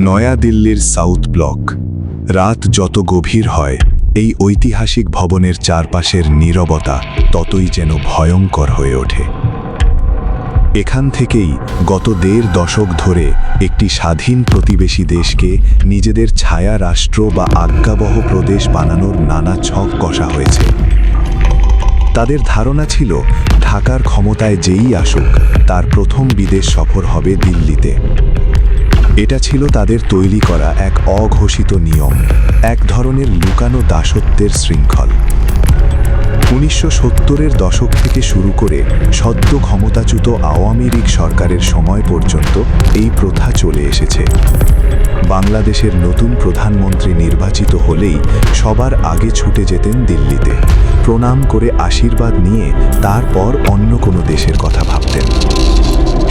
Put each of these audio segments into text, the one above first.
নয়াদিল্লির south block. রাত যত গভীর হয়, এই ঐতিহাসিক ভবনের চারপাশের নীরবতা ততই যেন ভয়ঙ্কর হয়ে ওঠে। এখান থেকেই গত ১.৫ দশক ধরে একটি স্বাধীন প্রতিবেশী দেশকে নিজেদের ছায়া রাষ্ট্র বা আজ্ঞাবহ প্রদেশ বানানোর নানা ছক কষা হয়েছে। তাদের ধারণা ছিল, ঢাকার ক্ষমতায় যেই আসুক, তার প্রথম বিদেশ সফর হবে দিল্লিতে। এটা ছিল তাদের তৈরি করা এক অঘোষিত নিয়ম, এক ধরনের লুকানো দাসত্বের শৃঙ্খল। ১৯৭০-এর দশক থেকে শুরু করে সদ্য ক্ষমতাচ্যুত আওয়ামী লীগ সরকারের সময় পর্যন্ত এই প্রথা চলে এসেছে। বাংলাদেশের নতুন প্রধানমন্ত্রী নির্বাচিত হলেই সবার আগে ছুটে যেতেন দিল্লিতে, প্রণাম করে আশীর্বাদ নিয়ে তারপর অন্য কোনো দেশের কথা ভাবতেন।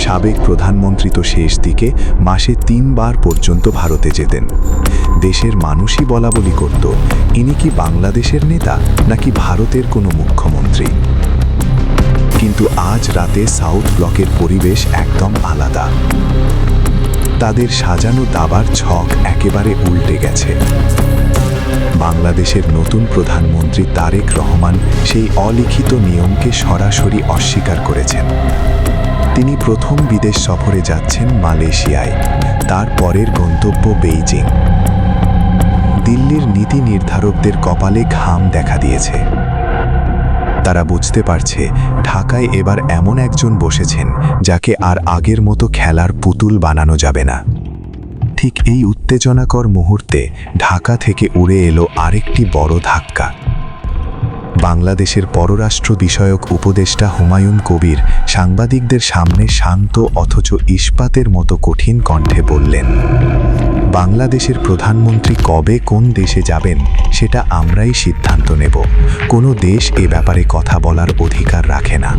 সাবেক প্রধানমন্ত্রী তো শেষ দিকে মাসে ৩ বার পর্যন্ত ভারতে যেতেন। দেশের মানুষই বলাবলি করত, ইনি কি বাংলাদেশের নেতা নাকি ভারতের কোনো মুখ্যমন্ত্রী। কিন্তু আজ রাতে সাউথ ব্লকের পরিবেশ একদম আলাদা। তাদের সাজানো দাবার ছক একেবারে উল্টে গেছে। বাংলাদেশের নতুন প্রধানমন্ত্রী তারেক রহমান সেই অলিখিত নিয়মকে সরাসরি অস্বীকার করেছেন। তিনি প্রথম বিদেশ সফরে যাচ্ছেন মালয়েশিয়ায়, তার পরের গন্তব্য বেইজিং। দিল্লির নীতি নির্ধারকদের কপালে ঘাম দেখা দিয়েছে। তারা বুঝতে পারছে, ঢাকায় এবার এমন একজন বসেছেন যাকে আর আগের মতো খেলার পুতুল বানানো যাবে না। ঠিক এই উত্তেজনাকর মুহূর্তে ঢাকা থেকে উড়ে এলো আরেকটি বড় ধাক্কা। বাংলাদেশের পররাষ্ট্র বিষয়ক উপদেষ্টা হুমায়ুন কবির সাংবাদিকদের সামনে শান্ত অথচ ইস্পাতের মতো কঠিন কণ্ঠে বললেন, বাংলাদেশের প্রধানমন্ত্রী কবে কোন দেশে যাবেন সেটা আমরাই সিদ্ধান্ত নেব। কোনো দেশ এ ব্যাপারে কথা বলার অধিকার রাখে না।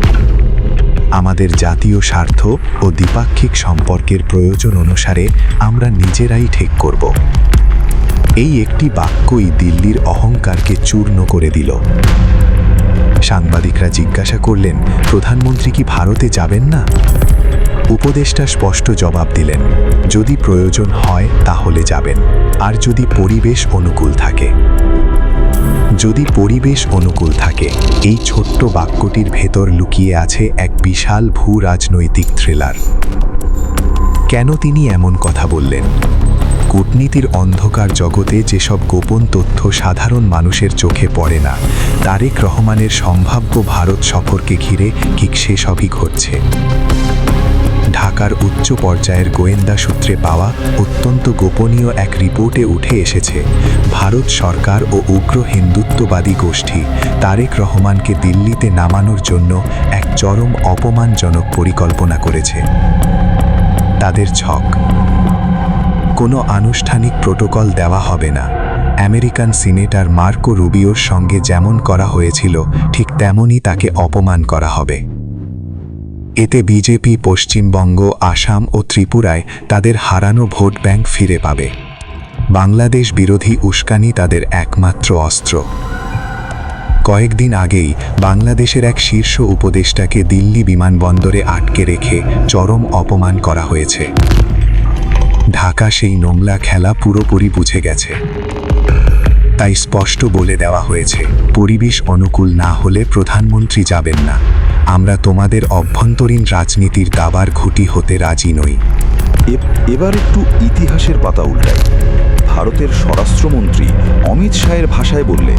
আমাদের জাতীয় স্বার্থ ও দ্বিপাক্ষিক সম্পর্কের প্রয়োজন অনুসারে আমরা নিজেরাই ঠিক করব। এই একটি বাক্যই দিল্লির অহংকারকে চূর্ণ করে দিল। সাংবাদিকরা জিজ্ঞাসা করলেন, প্রধানমন্ত্রী কি ভারতে যাবেন না? উপদেষ্টা স্পষ্ট জবাব দিলেন, যদি প্রয়োজন হয় তাহলে যাবেন, আর যদি পরিবেশ অনুকূল থাকে। যদি পরিবেশ অনুকূল থাকে, এই ছোট্ট বাক্যটির ভেতর লুকিয়ে আছে এক বিশাল ভূ রাজনৈতিক থ্রিলার। কেন তিনি এমন কথা বললেন? কূটনীতির অন্ধকার জগতে যেসব গোপন তথ্য সাধারণ মানুষের চোখে পড়ে না, তারেক রহমানের সম্ভাব্য ভারত সফরকে ঘিরে ঠিক সেসবই ঘটছে। ঢাকার উচ্চ পর্যায়ের গোয়েন্দা সূত্রে পাওয়া অত্যন্ত গোপনীয় এক রিপোর্টে উঠে এসেছে, ভারত সরকার ও উগ্র হিন্দুত্ববাদী গোষ্ঠী তারেক রহমানকে দিল্লিতে নামানোর জন্য এক চরম অপমানজনক পরিকল্পনা করেছে। তাদের ছক, কোনো আনুষ্ঠানিক প্রোটোকল দেওয়া হবে না। আমেরিকান সিনেটর মার্কো রুবিওর সঙ্গে যেমন করা হয়েছিল, ঠিক তেমনই তাকে অপমান করা হবে। এতে বিজেপি পশ্চিমবঙ্গ, আসাম ও ত্রিপুরায় তাদের হারানো ভোট ব্যাংক ফিরে পাবে। বাংলাদেশ বিরোধী উস্কানি তাদের একমাত্র অস্ত্র। কয়েকদিন আগেই বাংলাদেশের এক শীর্ষ উপদেষ্টাকে দিল্লি বিমানবন্দরে আটকে রেখে চরম অপমান করা হয়েছে। ঢাকা সেই নোংলা খেলা পুরোপুরি বুঝে গেছে। তাই স্পষ্ট বলে দেওয়া হয়েছে, পরিবেশ অনুকূল না হলে প্রধানমন্ত্রী যাবেন না। আমরা তোমাদের অভ্যন্তরীণ রাজনীতির দাবার ঘুঁটি হতে রাজি নই। এবার একটু ইতিহাসের পাতা উল্টাই। ভারতের স্বরাষ্ট্রমন্ত্রী অমিত শাহের ভাষায় বললে,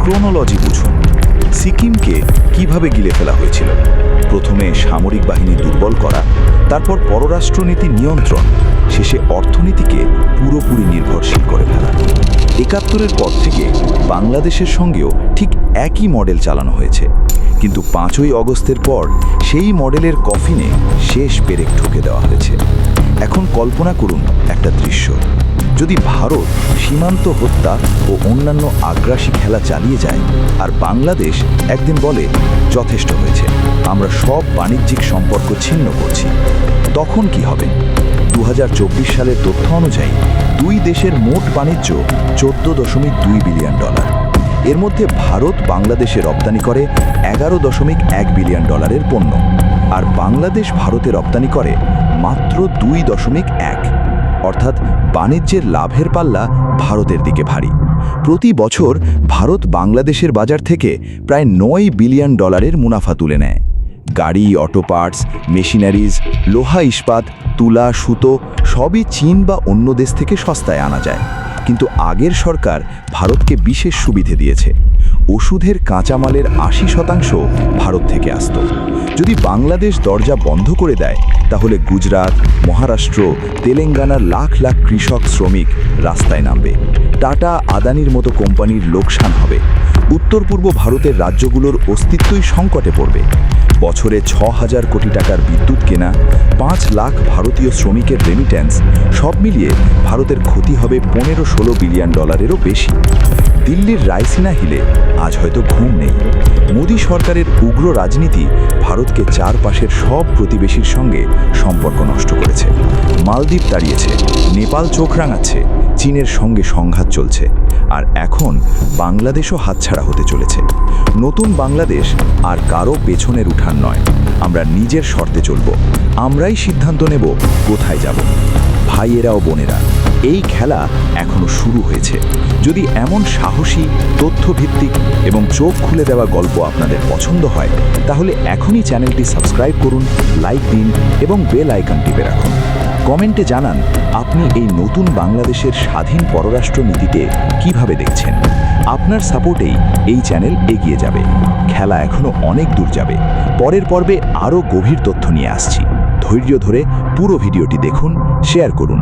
ক্রোনোলজি বুঝুন। সিকিমকে কিভাবে গিলে ফেলা হয়েছিল? প্রথমে সামরিক বাহিনী দুর্বল করা, তারপর পররাষ্ট্রনীতি নিয়ন্ত্রণ, শেষে অর্থনীতিকে পুরোপুরি নির্ভরশীল করে ফেলা। ৭১-এর পর থেকে বাংলাদেশের সঙ্গেও ঠিক একই মডেল চালানো হয়েছে, কিন্তু ৫ই অগস্টের পর সেই মডেলের কফিনে শেষ পেরেক ঠুকে দেওয়া হয়েছে। এখন কল্পনা করুন একটা দৃশ্য, যদি ভারত সীমান্ত হত্যা ও অন্যান্য আগ্রাসী খেলা চালিয়ে যায়, আর বাংলাদেশ একদিন বলে, যথেষ্ট হয়েছে, আমরা সব বাণিজ্যিক সম্পর্ক ছিন্ন করছি, তখন কি হবে? ২০২৪ সালের তথ্য অনুযায়ী দুই দেশের মোট বাণিজ্য $14.2 বিলিয়ন। এর মধ্যে ভারত বাংলাদেশে রপ্তানি করে $11.1 বিলিয়ন পণ্য, আর বাংলাদেশ ভারতে রপ্তানি করে মাত্র 2.1। অর্থাৎ বাণিজ্যের লাভের পাল্লা ভারতের দিকে ভারী। প্রতি বছর ভারত বাংলাদেশের বাজার থেকে প্রায় $9 বিলিয়ন মুনাফা তুলে নেয়। গাড়ি, অটো পার্টস, মেশিনারিজ, লোহা, ইস্পাত, তুলা, সুতো সবই চীন বা অন্য দেশ থেকে সস্তায় আনা যায়। কিন্তু আগের সরকার ভারতকে বিশেষ সুবিধে দিয়েছে। ওষুধের কাঁচামালের 80% ভারত থেকে আসত। যদি বাংলাদেশ দরজা বন্ধ করে দেয় তাহলে গুজরাট, মহারাষ্ট্র, তেলেঙ্গানার লাখ লাখ কৃষক শ্রমিক রাস্তায় নামবে। টাটা, আদানির মতো কোম্পানির লোকসান হবে। উত্তর পূর্ব ভারতের রাজ্যগুলোর অস্তিত্বই সংকটে পড়বে। বছরে 6,000 কোটি টাকার বিদ্যুৎ কেনা, 5 লাখ ভারতীয় শ্রমিকের রেমিট্যান্স, সব মিলিয়ে ভারতের ক্ষতি হবে $15-16 বিলিয়ন বেশি। দিল্লির রায়সিনা হিলে আজ হয়তো ঘুম নেই। মোদী সরকারের উগ্র রাজনীতি ভারতকে চারপাশের সব প্রতিবেশীর সঙ্গে সম্পর্ক নষ্ট করেছে। মালদ্বীপ তাড়িয়েছে, নেপাল চোখ রাঙাচ্ছে, চীনের সঙ্গে সংঘাত চলছে, আর এখন বাংলাদেশও হাতছাড়া হতে চলেছে। নতুন বাংলাদেশ আর কারো পেছনের উঠান নয়, আমরা নিজের শর্তে চলব। আমরাই সিদ্ধান্ত নেব কোথায় যাব। ভাইয়েরা ও বোনেরা, এই খেলা এখনো শুরু হয়েছে। যদি এমন সাহসী, তথ্যভিত্তিক এবং চোখ খুলে দেওয়া গল্প আপনাদের পছন্দ হয় তাহলে এখনই চ্যানেলটি সাবস্ক্রাইব করুন, লাইক দিন এবং বেল আইকন টিপে রাখুন। কমেন্টে জানান আপনি এই নতুন বাংলাদেশের স্বাধীন পররাষ্ট্র নীতিকে কিভাবে দেখছেন। আপনার সাপোর্টেই এই চ্যানেল এগিয়ে যাবে। খেলা এখনো অনেক দূর যাবে। পরের পর্বে আরও গভীর তথ্য নিয়ে আসছি। ধৈর্য ধরে পুরো ভিডিওটি দেখুন, শেয়ার করুন।